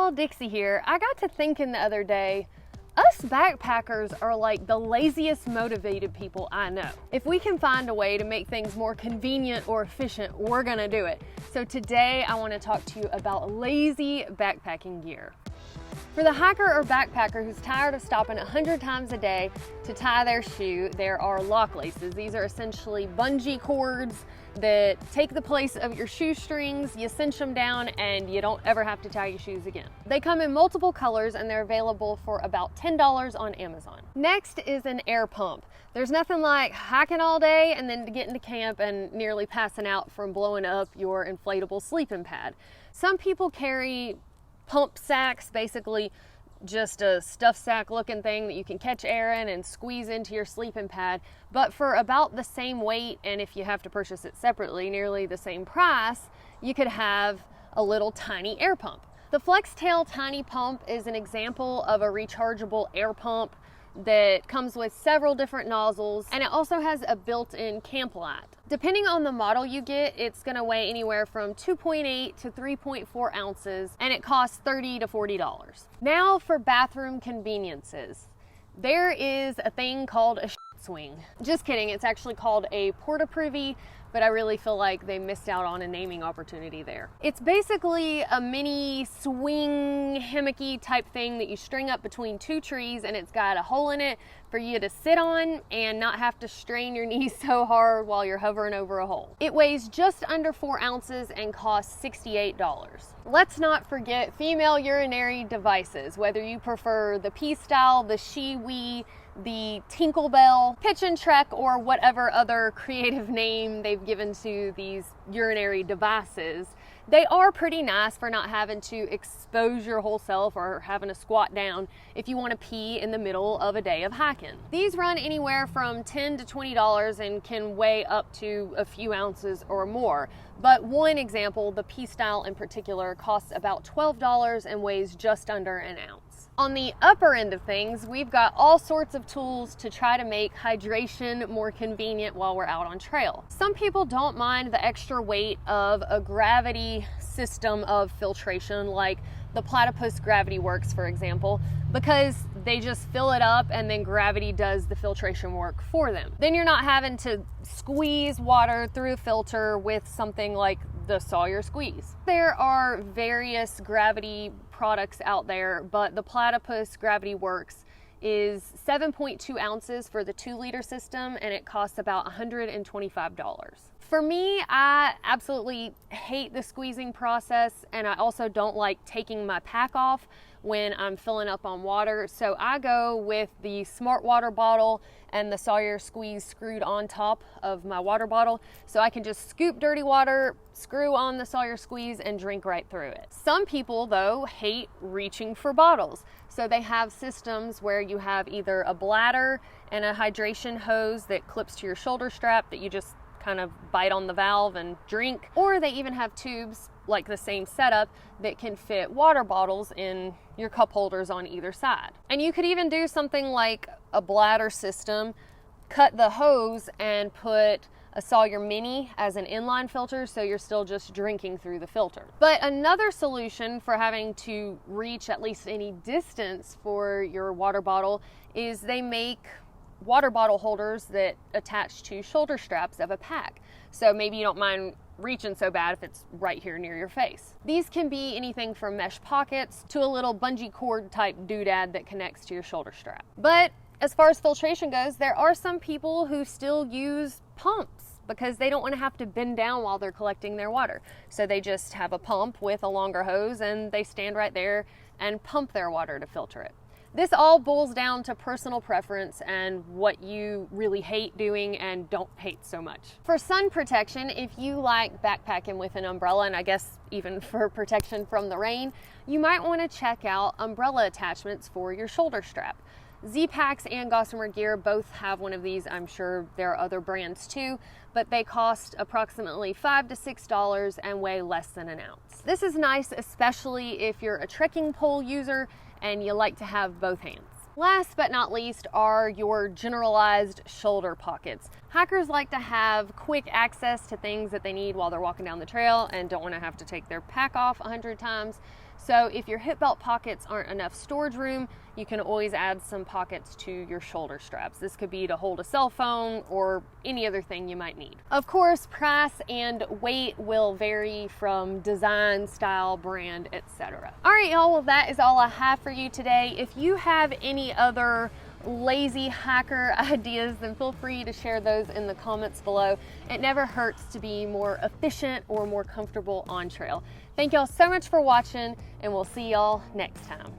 y'all, Dixie here. I got to thinking the other day, us backpackers are like the laziest motivated people I know. If we can find a way to make things more convenient or efficient, we're gonna do it. So today I want to talk to you about lazy backpacking gear. For the hiker or backpacker who's tired of stopping 100 times a day to tie their shoe, there are lock laces. These are essentially bungee cords that take the place of your shoestrings. You cinch them down and you don't ever have to tie your shoes again. They come in multiple colors and they're available for about $10 on Amazon. Next is an air pump. There's nothing like hiking all day and then getting to camp and nearly passing out from blowing up your inflatable sleeping pad. Some people carry pump sacks, basically just a stuff sack looking thing that you can catch air in and squeeze into your sleeping pad, but for about the same weight, and if you have to purchase it separately, nearly the same price, you could have a little tiny air pump. The FlexTail Tiny Pump is an example of a rechargeable air pump that comes with several different nozzles, and it also has a built-in camp light. Depending on the model you get, it's gonna weigh anywhere from 2.8 to 3.4 ounces, and it costs $30 to $40. Now for bathroom conveniences. There is a thing called a swing. Just kidding, it's actually called a Porta Privy, but I really feel like they missed out on a naming opportunity there. It's basically a mini swing hammocky type thing that you string up between two trees, and it's got a hole in it for you to sit on and not have to strain your knees so hard while you're hovering over a hole. It weighs just under 4 ounces and costs $68. Let's not forget female urinary devices, whether you prefer the P-style, the She-Wee, the Tinklebell, Pitch and Trek, or whatever other creative name they've given to these urinary devices. They are pretty nice for not having to expose your whole self or having to squat down if you want to pee in the middle of a day of hiking. These run anywhere from $10 to $20 and can weigh up to a few ounces or more. But one example, the P-style in particular, costs about $12 and weighs just under an ounce. On the upper end of things, we've got all sorts of tools to try to make hydration more convenient while we're out on trail. Some people don't mind the extra weight of a gravity system of filtration, like the Platypus Gravity Works, for example, because they just fill it up and then gravity does the filtration work for them. Then you're not having to squeeze water through a filter with something like the Sawyer Squeeze. There are various gravity products out there, but the Platypus Gravity Works is 7.2 ounces for the 2-liter system, and it costs about $125. For me, I absolutely hate the squeezing process, and I also don't like taking my pack off when I'm filling up on water. So I go with the Smart Water bottle and the Sawyer Squeeze screwed on top of my water bottle, so I can just scoop dirty water, screw on the Sawyer Squeeze, and drink right through it. Some people, though, hate reaching for bottles, so they have systems where you have either a bladder and a hydration hose that clips to your shoulder strap that you just kind of bite on the valve and drink, or they even have tubes like the same setup that can fit water bottles in your cup holders on either side. And you could even do something like a bladder system, cut the hose and put a Sawyer Mini as an inline filter, so you're still just drinking through the filter. But another solution for having to reach at least any distance for your water bottle is they make water bottle holders that attach to shoulder straps of a pack. So maybe you don't mind reaching so bad if it's right here near your face. These can be anything from mesh pockets to a little bungee cord type doodad that connects to your shoulder strap. But as far as filtration goes, there are some people who still use pumps because they don't want to have to bend down while they're collecting their water. So they just have a pump with a longer hose and they stand right there and pump their water to filter it. This all boils down to personal preference and what you really hate doing and don't hate so much. For sun protection, if you like backpacking with an umbrella, and I guess even for protection from the rain, you might want to check out umbrella attachments for your shoulder strap. Z-Packs and Gossamer Gear both have one of these. I'm sure there are other brands too, but they cost approximately $5 to $6 and weigh less than an ounce. This is nice, especially if you're a trekking pole user and you like to have both hands. Last but not least are your generalized shoulder pockets. Hikers like to have quick access to things that they need while they're walking down the trail and don't want to have to take their pack off 100 times. So if your hip belt pockets aren't enough storage room, you can always add some pockets to your shoulder straps. This could be to hold a cell phone or any other thing you might need. Of course, price and weight will vary from design, style, brand, etc. All right, y'all, well, that is all I have for you today. If you have any other lazy hiker ideas, then feel free to share those in the comments below. It never hurts to be more efficient or more comfortable on trail. Thank y'all so much for watching, and we'll see y'all next time.